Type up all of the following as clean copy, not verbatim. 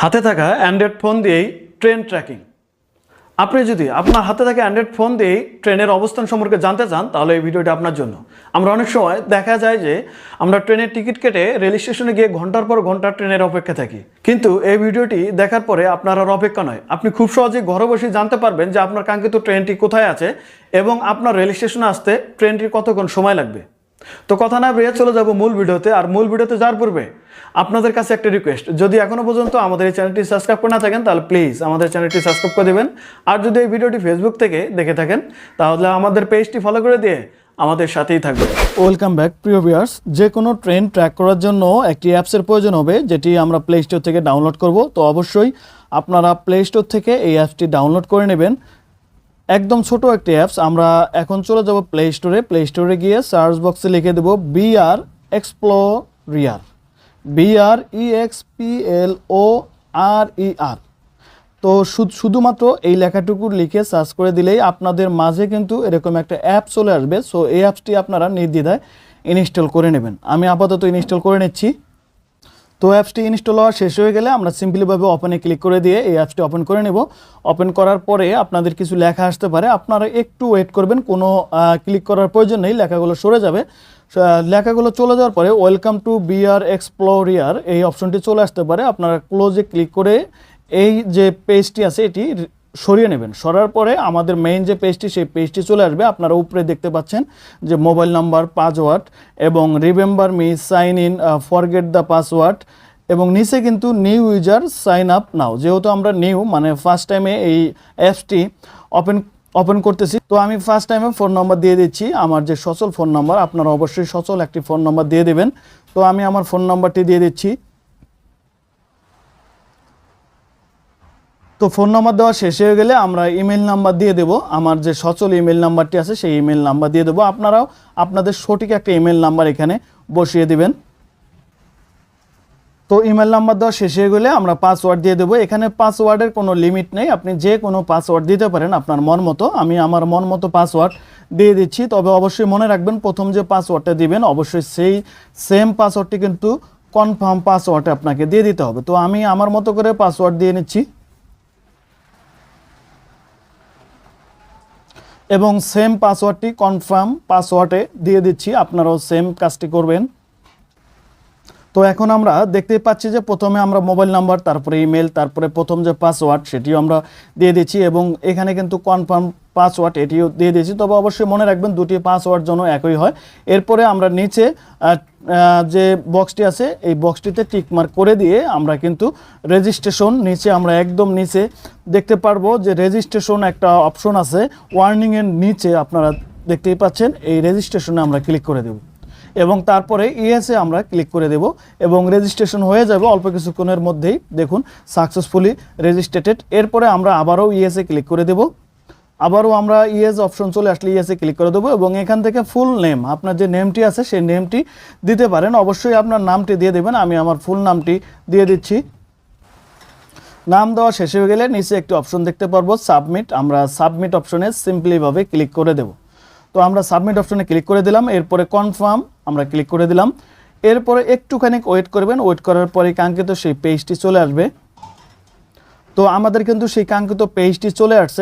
হাতে থাকা Android phone দিয়েই ট্রেন ট্র্যাকিং। আপনি যদি আপনার হাতে থাকা অ্যান্ড্রয়েড ফোন দিয়েই ট্রেনের অবস্থান সম্পর্কে জানতে চান তাহলে এই ভিডিওটি আপনার জন্য। আমরা অনেক সময় দেখা যায় যে আমরা ট্রেনের টিকিট কেটে রেল স্টেশনে গিয়ে ঘন্টার পর ঘন্টা ট্রেনের অপেক্ষা থাকি, কিন্তু এই ভিডিওটি দেখার পরে আপনার আর অপেক্ষা নয়, আপনি খুব সহজেই ঘরে বসে জানতে পারবেন যে আপনার কাঙ্ক্ষিত ট্রেনটি কোথায় আছে এবং আপনার রেল স্টেশনে আসতে ট্রেনটির কতক্ষণ সময় লাগবে। তো কথা না বেরিয়ে চলে যাব মূল ভিডিওতে। আর মূল ভিডিওতে যাওয়ার পূর্বে আপনাদের কাছে একটা রিকোয়েস্ট, যদি এখনও পর্যন্ত আমাদের এই চ্যানেলটি সাবস্ক্রাইব করে না থাকেন তাহলে প্লিজ আমাদের চ্যানেলটি সাবস্ক্রাইব করে দেবেন। আর যদি এই ভিডিওটি ফেসবুক থেকে দেখে থাকেন তাহলে আমাদের পেজটি ফলো করে দিয়ে আমাদের সাথেই থাকবে। ওয়েলকাম ব্যাক প্রিয় ভিউয়ার্স। যে কোনো ট্রেন ট্র্যাক করার জন্য একটি অ্যাপসের প্রয়োজন হবে, যেটি আমরা প্লে স্টোর থেকে ডাউনলোড করব। তো অবশ্যই আপনারা প্লে স্টোর থেকে এই অ্যাপসটি ডাউনলোড করে নেবেন। একদম ছোট একটি অ্যাপস। আমরা এখন চলে যাব প্লে স্টোরে। প্লে স্টোরে গিয়ে সার্চ বক্সে লিখে দেব BR এক্সপ্লোরিয়ার, BREXPLORER। তো শুধুমাত্র এই লেখাটুকু লিখে সার্চ করে দিলেই আপনাদের মাঝে কিন্তু এরকম একটা অ্যাপ চলে আসবে। সো এই অ্যাপসটি আপনারা নির্দ্বিধায় ইনস্টল করে নেবেন। আমি আপাতত ইনস্টল করে নিচ্ছি। তো অ্যাপসটি ইনস্টল হওয়া শেষ হয়ে গেলে আমরা সিম্পলিভাবে ওপেনে ক্লিক করে দিয়ে এই অ্যাপসটি ওপেন করে নেব। ওপেন করার পরে আপনাদের কিছু লেখা আসতে পারে, আপনারা একটু ওয়েট করবেন। কোনো ক্লিক করার প্রয়োজন নেই, লেখাগুলো সরে যাবে। লেখাগুলো চলে যাওয়ার পরে ওয়েলকাম টু BR এক্সপ্লোরিয়ার এই অপশনটি চলে আসতে পারে। আপনারা ক্লোজে ক্লিক করে এই যে পেজটি আছে এটি সরিয়ে নেবেন। সরার পরে আমাদের মেইন যে পেজটি, সেই পেজটি চলে আসবে। আপনারা উপরে দেখতে পাচ্ছেন যে মোবাইল নাম্বার, পাসওয়ার্ড এবং remember me, sign in, forget the password এবং নিচে কিন্তু new user sign up now. যেহেতু আমরা নিউ মানে ফার্স্ট টাইমে এই অ্যাপসটি ওপেন করতেছি, তো আমি ফার্স্ট টাইমে ফোন নাম্বার দিয়ে দিচ্ছি আমার যে সচল ফোন নাম্বার। আপনারা অবশ্যই সচল একটি ফোন নাম্বার দিয়ে দেবেন। তো আমি আমার ফোন নাম্বারটি দিয়ে দিচ্ছি। তো ফোন নাম্বার দেওয়া শেষ হয়ে গেলে আমরা ইমেল নাম্বার দিয়ে দেব। আমার যে সচল ইমেল নাম্বারটি আছে সেই ইমেল নাম্বার দিয়ে দেবো। আপনারাও আপনাদের সঠিক একটা ইমেল নাম্বার এখানে বসিয়ে দিবেন। তো ইমেল নাম্বার দেওয়া শেষ হয়ে গেলে আমরা পাসওয়ার্ড দিয়ে দেবো। এখানে পাসওয়ার্ডের কোনো লিমিট নেই, আপনি যে কোনো পাসওয়ার্ড দিতে পারেন আপনার মন মতো। আমি আমার মন মতো পাসওয়ার্ড দিয়ে দিচ্ছি। তবে অবশ্যই মনে রাখবেন, প্রথম যে পাসওয়ার্ডটা দিবেন অবশ্যই সেই সেম পাসওয়ার্ডটি কিন্তু কনফার্ম পাসওয়ার্ডে আপনাকে দিয়ে দিতে হবে। তো আমি আমার মতো করে পাসওয়ার্ড দিয়ে নিচ্ছি এবং সেম পাসওয়ার্ডটি কনফার্ম পাসওয়ার্ডে দিয়ে দিচ্ছি। আপনারাও সেম কাজটি করবেন। তো এখন আমরা দেখতেই পাচ্ছি যে প্রথমে আমরা মোবাইল নাম্বার, তারপরে ইমেল, তারপরে প্রথম যে পাসওয়ার্ড সেটিও আমরা দিয়ে দিচ্ছি এবং এখানে কিন্তু কনফার্ম পাসওয়ার্ড এটিও দিয়ে দিয়েছি। তবে অবশ্যই মনে রাখবেন দুটি পাসওয়ার্ড যেন একই হয়। এরপরে আমরা নিচে যে বক্সটি আছে এই বক্সটিতে টিকমার্ক করে দিয়ে আমরা কিন্তু রেজিস্ট্রেশন, নিচে আমরা একদম নিচে দেখতে পারবো যে রেজিস্ট্রেশন একটা অপশন আছে ওয়ার্নিংয়ের নিচে, আপনারা দেখতেই পাচ্ছেন। এই রেজিস্ট্রেশনে আমরা ক্লিক করে দেব এবং তারপরে ইয়েসে আমরা ক্লিক করে দেব এবং রেজিস্ট্রেশন হয়ে যাবে অল্প কিছুক্ষণের মধ্যেই। দেখুন সাকসেসফুলি রেজিস্ট্রেটেড। এরপরে আমরা আবারও ইয়েসে ক্লিক করে দেব। আবারও আমরা ইয়েস অপশন চলে আসলে ইয়েসে ক্লিক করে দেবো এবং এখান থেকে ফুল নেম, আপনার যে নেমটি আছে সেই নেমটি দিতে পারেন। অবশ্যই আপনার নামটি দিয়ে দেবেন। আমি আমার ফুল নামটি দিয়ে দিচ্ছি। নাম দেওয়া শেষ হয়ে গেলে নিচে একটি অপশন দেখতে পারবো সাবমিট। আমরা সাবমিট অপশনে সিম্পলিভাবে ক্লিক করে দেব। তো আমরা সাবমিট অপশনে ক্লিক করে দিলাম। এরপরে কনফার্ম আমরা ক্লিক করে দিলাম। এরপরে একটুখানি ওয়েট করবেন। ওয়েট করার পরে কাঙ্ক্ষিত সেই পেজটি চলে আসবে। তো আমাদের কিন্তু সেই কাঙ্ক্ষিত পেজটি চলে আসছে।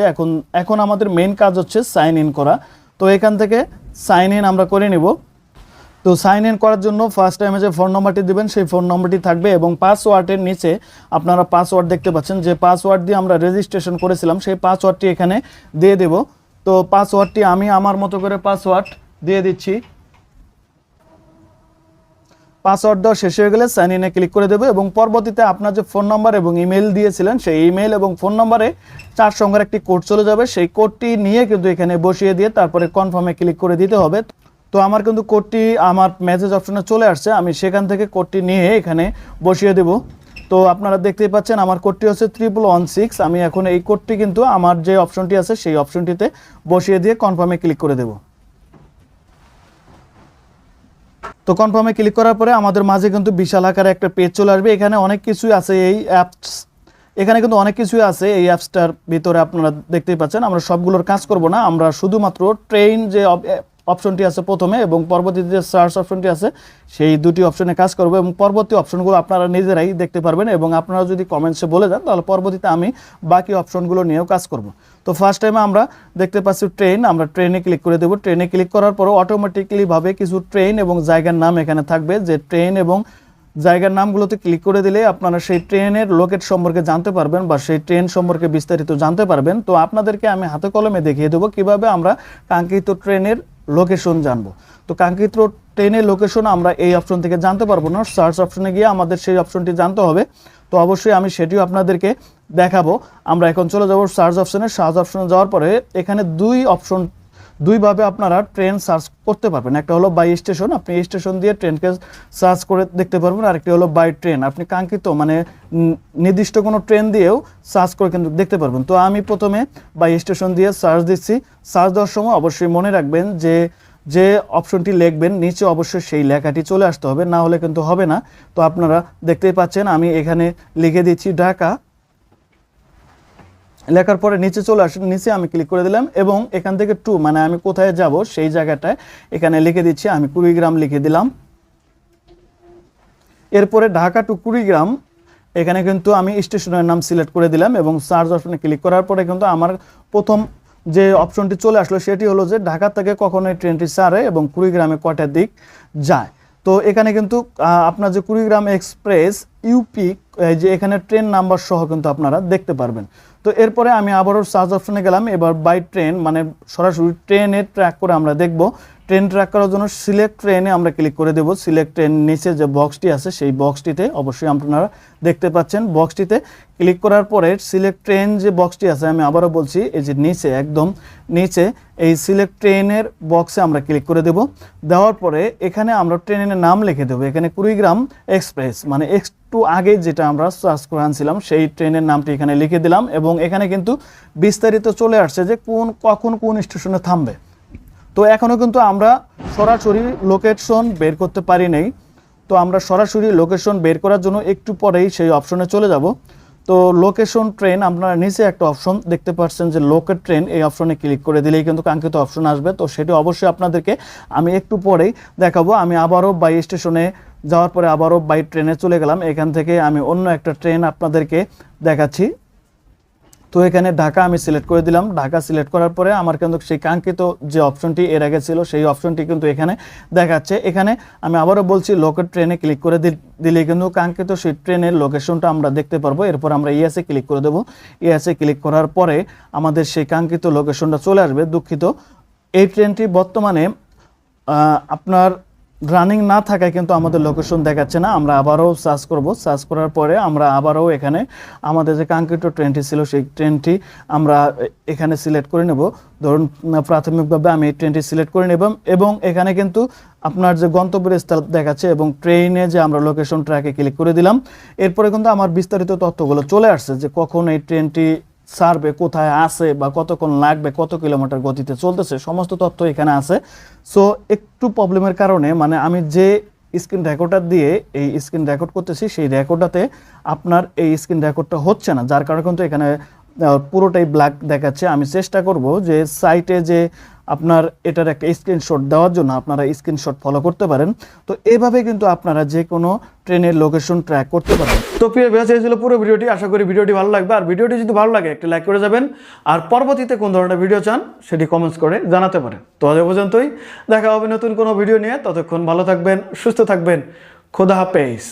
এখন আমাদের মেইন কাজ হচ্ছে সাইন ইন করা। তো এখান থেকে সাইন ইন আমরা করে নিব। তো সাইন ইন করার জন্য ফার্স্ট টাইমে যে ফোন নাম্বারটি দেবেন সেই ফোন নাম্বারটি থাকবে এবং পাসওয়ার্ডের নিচে আপনারা পাসওয়ার্ড দেখতে পাচ্ছেন। যে পাসওয়ার্ড দিয়ে আমরা রেজিস্ট্রেশন করেছিলাম সেই পাসওয়ার্ডটি এখানে দিয়ে দেব। তো পাসওয়ার্ডটি আমি আমার মতো করে পাসওয়ার্ড দিয়ে দিচ্ছি। পাসওয়ার্ড দেওয়া শেষ হয়ে গেলে সাইন ইনে ক্লিক করে দেবো এবং পরবর্তীতে আপনার যে ফোন নাম্বার এবং ইমেল দিয়েছিলেন সেই ইমেল এবং ফোন নাম্বারে 4 সংখ্যার একটি কোড চলে যাবে। সেই কোডটি নিয়ে কিন্তু এখানে বসিয়ে দিয়ে তারপরে কনফার্মে ক্লিক করে দিতে হবে। তো আমার কিন্তু কোডটি আমার মেসেজ অপশনে চলে আসছে, আমি সেখান থেকে কোডটি নিয়ে এখানে বসিয়ে দেব। তো আপনারা দেখতেই পাচ্ছেন আমার কোডটি হচ্ছে 1116। আমি এখন এই কোডটি কিন্তু আমার যে অপশনটি আছে সেই অপশনটিতে বসিয়ে দিয়ে কনফার্মে ক্লিক করে দেব। তো কনফার্মে ক্লিক করার পরে আমাদের মাঝে কিন্তু বিশাল আকারে একটা পেজ চলে আসবে। এখানে অনেক কিছুই আছে এই অ্যাপস, এখানে কিন্তু অনেক কিছুই আছে এই অ্যাপসটার ভিতরে, আপনারা দেখতেই পাচ্ছেন। আমরা সবগুলোর কাজ করব না, আমরা শুধুমাত্র ট্রেন যে অপশনটি আছে প্রথমে এবং পরবর্তীতে যে সার্চ অপশনটি আছে সেই দুটি অপশনে কাজ করবে এবং পরবর্তী অপশনগুলো আপনারা নিজেরাই দেখতে পারবেন এবং আপনারা যদি কমেন্টসে বলে দেন তাহলে পরবর্তীতে আমি বাকি অপশনগুলো নিয়েও কাজ করব। তো ফার্স্ট টাইমে আমরা দেখতে পাচ্ছি ট্রেন, আমরা ট্রেনে ক্লিক করে দেব। ট্রেনে ক্লিক করার পরে অটোমেটিক্যালিভাবে কিছু ট্রেন এবং জায়গার নাম এখানে থাকবে, যে ট্রেন এবং জায়গার নামগুলোতে ক্লিক করে দিলে আপনারা সেই ট্রেনের লোকেট সম্পর্কে জানতে পারবেন বা সেই ট্রেন সম্পর্কে বিস্তারিত জানতে পারবেন। তো আপনাদেরকে আমি হাতে কলমে দেখিয়ে দেবো কিভাবে আমরা কাঙ্ক্ষিত ট্রেনের লোকেশন জানবো। তো কাঙ্ক্ষিত ট্রেনের লোকেশন আমরা এই অপশন থেকে জানতে পারবো না, সার্চ অপশনে গিয়ে আমাদের সেই অপশনটি জানতে হবে। তো অবশ্যই আমি সেটিও আপনাদেরকে দেখাবো। আমরা এখন চলে যাব সার্চ অপশনে। সার্চ অপশনে যাওয়ার পরে এখানে দুইভাবে আপনারা ট্রেন সার্চ করতে পারবেন। একটা হলো বাই স্টেশন, আপনি স্টেশন দিয়ে ট্রেনকে সার্চ করে দেখতে পারবেন। আরেকটি হলো বাই ট্রেন, আপনি কাঙ্ক্ষিত মানে নির্দিষ্ট কোনো ট্রেন দিয়েও সার্চ করে কিন্তু দেখতে পারবেন। তো আমি প্রথমে বাই স্টেশন দিয়ে সার্চ দিচ্ছি। সার্চ দেওয়ার সময় অবশ্যই মনে রাখবেন যে অপশনটি লিখবেন নিচে অবশ্যই সেই লেখাটি চলে আসতে হবে, না হলে কিন্তু হবে না। তো আপনারা দেখতেই পাচ্ছেন আমি এখানে লিখে দিচ্ছি ঢাকা। লেখার পরে নিচে চলে আসে, নিচে আমি ক্লিক করে দিলাম এবং এখান থেকে টু মানে আমি কোথায় যাব সেই জায়গাটায় এখানে লিখে দিচ্ছি, আমি কুড়িগ্রাম লিখে দিলাম। এরপরে ঢাকা টু কুড়িগ্রাম এখানে কিন্তু আমি স্টেশনের নাম সিলেক্ট করে দিলাম এবং সার্চ অপশনে ক্লিক করার পরে কিন্তু আমার প্রথম যে অপশনটি চলে আসলো সেটি হলো যে ঢাকা থেকে কখন এই ট্রেনটি ছাড়ে এবং কুড়িগ্রামে কয়টার দিক যায়। তো এখানে কিন্তু আপনার যে কুড়িগ্রাম এক্সপ্রেস ইউপি যে এখানে ট্রেন নাম্বার সহ কিন্তু আপনারা দেখতে পারবেন। তো এরপরে আমি আবারও সার্চ অপশনে গেলাম, এবার বাই ট্রেন মানে সরাসরি ট্রেনে ট্র্যাক করে আমরা দেখব। ট্রেন ট্র্যাক করার জন্য সিলেক্ট ট্রেনে আমরা ক্লিক করে দেব। সিলেক্ট ট্রেন নিচে যে বক্সটি আছে সেই বক্সটিতে অবশ্যই আপনারা দেখতে পাচ্ছেন, বক্সটিতে ক্লিক করার পরে সিলেক্ট ট্রেন যে বক্সটি আছে আমি আবারও বলছি এই যে নিচে একদম নিচে এই সিলেক্ট ট্রেনের বক্সে আমরা ক্লিক করে দেব। দেওয়ার পরে এখানে আমরা ট্রেনের নাম লিখে দেবো। এখানে কুড়িগ্রাম এক্সপ্রেস মানে একটু আগে যেটা আমরা সার্চ করে আনছিলাম সেই ট্রেনের নামটি এখানে লিখে দিলাম এবং এখানে কিন্তু বিস্তারিত চলে আসছে যে কখন কোন স্টেশনে থামবে। তো এখনও কিন্তু আমরা সরাসরি লোকেশন বের করতে পারি নাই। তো আমরা সরাসরি লোকেশন বের করার জন্য একটু পরেই সেই অপশনে চলে যাব। তো লোকেশন ট্রেন আপনারা নিচে একটা অপশন দেখতে পাচ্ছেন যে লোকেট ট্রেন, এই অপশনে ক্লিক করে দিলেই কিন্তু কাঙ্ক্ষিত অপশন আসবে। তো সেটি অবশ্যই আপনাদেরকে আমি একটু পরেই দেখাবো। আমি আবারও বাই স্টেশনে যাওয়ার পরে আবারও বাই ট্রেনে চলে গেলাম। এখান থেকে আমি অন্য একটা ট্রেন আপনাদেরকে দেখাচ্ছি। তো এখানে ঢাকা আমি সিলেক্ট করে দিলাম। ঢাকা সিলেক্ট করার পরে আমার কিন্তু সেই কাঙ্ক্ষিত যে অপশনটি এর আগে ছিল সেই অপশনটি কিন্তু এখানে দেখাচ্ছে। এখানে আমি আবারও বলছি লোকেট ট্রেনে ক্লিক করে দিলে কিন্তু কাঙ্ক্ষিত সেই ট্রেনের লোকেশনটা আমরা দেখতে পারবো। এরপর আমরা ইয়েসে ক্লিক করে দেবো। ইয়েসে ক্লিক করার পরে আমাদের সেই কাঙ্ক্ষিত লোকেশনটা চলে আসবে। দুঃখিত, এই ট্রেনটি বর্তমানে আপনার রানিং না থাকায় কিন্তু আমাদের লোকেশন দেখাচ্ছে না। আমরা আবারও সার্চ করব। সার্চ করার পরে আমরা আবারও এখানে আমাদের যে কাঙ্ক্ষিত ট্রেনটি ছিল সেই ট্রেনটি আমরা এখানে সিলেক্ট করে নেব। ধরুন প্রাথমিকভাবে আমি এই ট্রেনটি সিলেক্ট করে নেব এবং এখানে কিন্তু আপনার যে গন্তব্যের স্থল দেখাচ্ছে এবং ট্রেনে যে আমরা লোকেশন ট্র্যাকে ক্লিক করে দিলাম। এরপরে কিন্তু আমার বিস্তারিত তথ্যগুলো চলে আসছে যে কখন এই ট্রেনটি ছাড়বে, কোথায় আছে বা কতক্ষণ লাগবে, কত কিলোমিটার গতিতে চলতেছে, সমস্ত তথ্য এখানে আছে। সো একটু প্রবলেমের কারণে মানে আমি যে স্ক্রিন রেকর্ডার দিয়ে এই স্ক্রিন রেকর্ড করতেছি সেই রেকর্ডাতে আপনার এই স্ক্রিন রেকর্ডটা হচ্ছে না, যার কারণে কিন্তু এখানে পুরোটাই ব্ল্যাক দেখাচ্ছে। আমি চেষ্টা করব যে সাইটে যে আপনার এটার একটা স্ক্রিনশট দেওয়ার জন্য আপনারা স্ক্রিনশট ফলো করতে পারেন। তো এইভাবে কিন্তু আপনারা যে কোনো ট্রেনের লোকেশন ট্র্যাক করতে পারেন। তো প্রিয় ভিউয়ার্স, এই ছিল পুরো ভিডিওটি। আশা করি ভিডিওটি ভালো লাগবে। আর ভিডিওটি যদি ভালো লাগে একটা লাইক করে যাবেন আর পরবর্তীতে কোন ধরনের ভিডিও চান সেটি কমেন্টস করে জানাতে পারেন। তো আজ পর্যন্তই, দেখা হবে নতুন কোনো ভিডিও নিয়ে। ততক্ষণ ভালো থাকবেন, সুস্থ থাকবেন। খোদা হাফেজ।